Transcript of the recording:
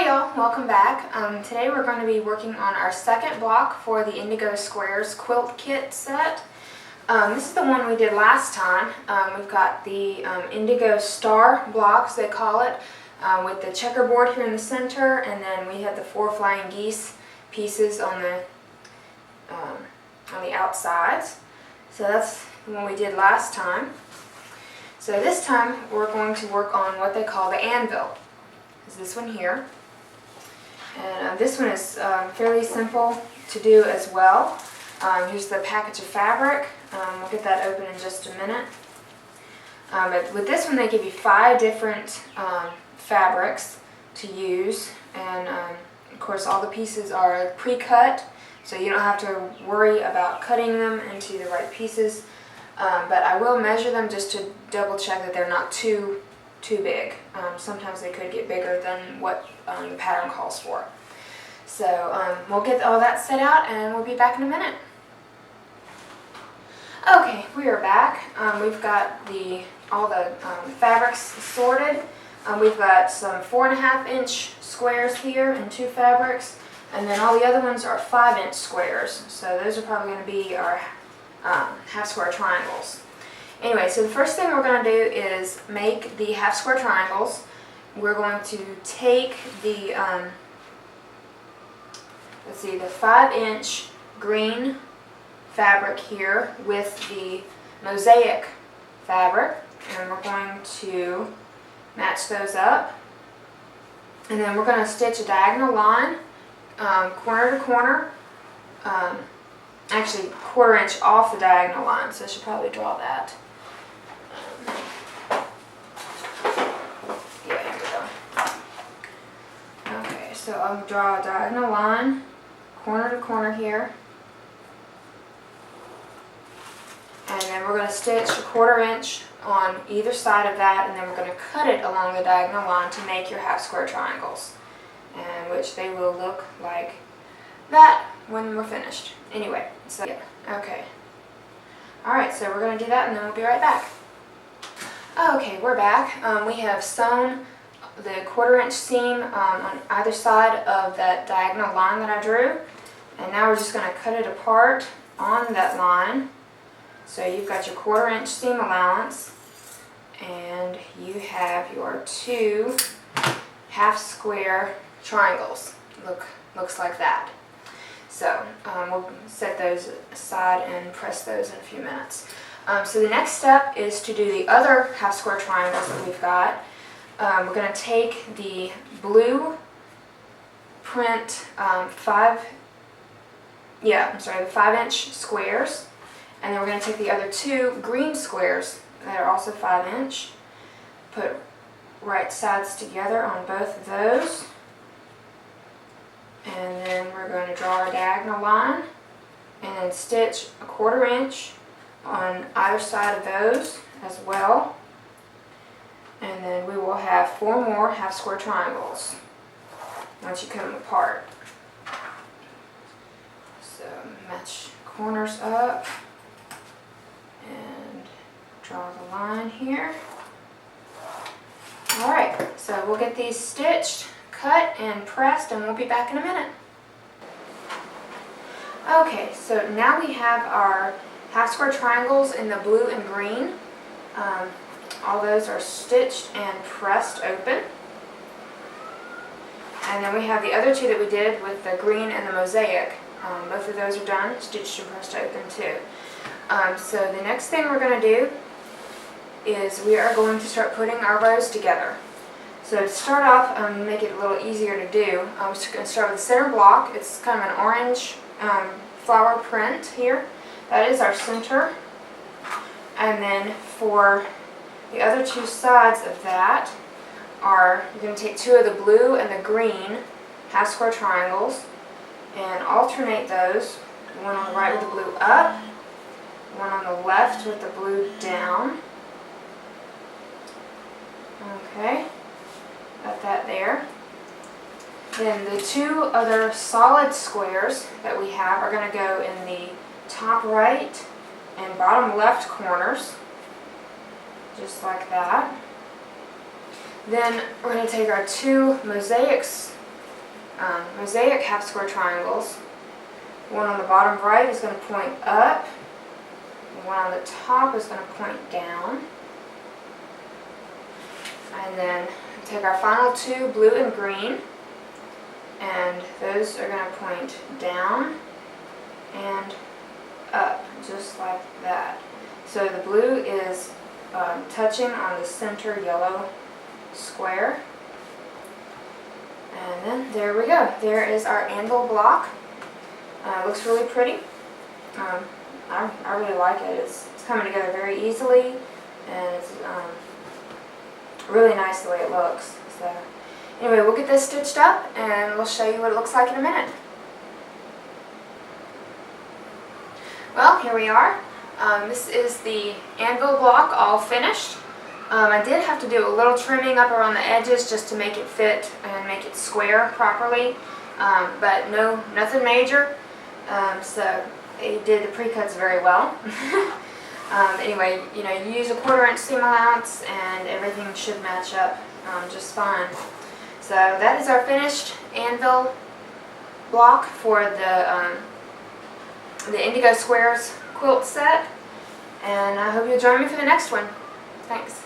Hi y'all, welcome back. Today we're going to be working on our second block for the Indigo Squares quilt kit set. This is the one we did last time. We've got the Indigo Star blocks, they call it, with the checkerboard here in the center, and then we had the 4 flying geese pieces on the outsides. So that's the one we did last time. So this time we're going to work on what they call the Anvil. Is this one here. And this one is fairly simple to do as well. Here's the package of fabric. We'll get that open in just a minute. But with this one they give you 5 different fabrics to use, and of course all the pieces are pre-cut, so you don't have to worry about cutting them into the right pieces. But I will measure them just to double check that they're not too big. Sometimes they could get bigger than what the pattern calls for. So we'll get all that set out and we'll be back in a minute. Okay, we are back. We've got all the fabrics sorted. We've got some 4.5-inch squares here and 2 fabrics, and then all the other ones are 5-inch squares. So those are probably going to be our half square triangles. Anyway, so the first thing we're going to do is make the half square triangles. We're going to take the, the 5-inch green fabric here with the mosaic fabric, and we're going to match those up. And then we're going to stitch a diagonal line, corner to corner, actually 1/4 inch off the diagonal line, so I should probably draw that. So I'll draw a diagonal line, corner to corner here, and then we're going to stitch a 1/4 inch on either side of that, and then we're going to cut it along the diagonal line to make your half square triangles, and which they will look like that when we're finished. Anyway, so yeah, okay. Alright, so we're going to do that and then we'll be right back. Okay, we're back. We have sewn the 1/4 inch seam on either side of that diagonal line that I drew, and now we're just going to cut it apart on that line. So you've got your 1/4 inch seam allowance, and you have your 2 half square triangles. Looks like that. So we'll set those aside and press those in a few minutes. So the next step is to do the other half square triangles that we've got. We're going to take the blue print the 5-inch squares, and then we're going to take the other 2 green squares that are also 5-inch, put right sides together on both of those, and then we're going to draw a diagonal line and then stitch a 1/4 inch on either side of those as well. And then we will have 4 more half square triangles once you cut them apart. So match corners up and draw the line here. Alright, so we'll get these stitched, cut, and pressed, and we'll be back in a minute. Okay, so now we have our half square triangles in the blue and green. All those are stitched and pressed open. And then we have the other 2 that we did with the green and the mosaic. Both of those are done, stitched and pressed open too. So the next thing we're going to do is we are going to start putting our rows together. So to start off, make it a little easier to do, I'm just going to start with the center block. It's kind of an orange flower print here. That is our center. And then for the other 2 sides of that you're going to take 2 of the blue and the green half square triangles and alternate those. One on the right with the blue up, one on the left with the blue down. Okay, got that there. Then the 2 other solid squares that we have are going to go in the top right and bottom left corners, just like that. Then we're going to take our 2 mosaics mosaic half square triangles. One on the bottom right is going to point up. One on the top is going to point down. And then take our final two, blue and green, and those are going to point down and up, just like that. So the blue is touching on the center yellow square. And then there we go. There is our anvil block. Looks really pretty. I really like it. It's coming together very easily, and it's really nice the way it looks. So anyway, we'll get this stitched up and we'll show you what it looks like in a minute. Well, here we are. This is the anvil block all finished. I did have to do a little trimming up around the edges just to make it fit and make it square properly, but nothing major. So it did the pre-cuts very well. Anyway, you use a 1/4 inch seam allowance and everything should match up just fine. So that is our finished anvil block for the Indigo Squares quilt set, and I hope you'll join me for the next one. Thanks.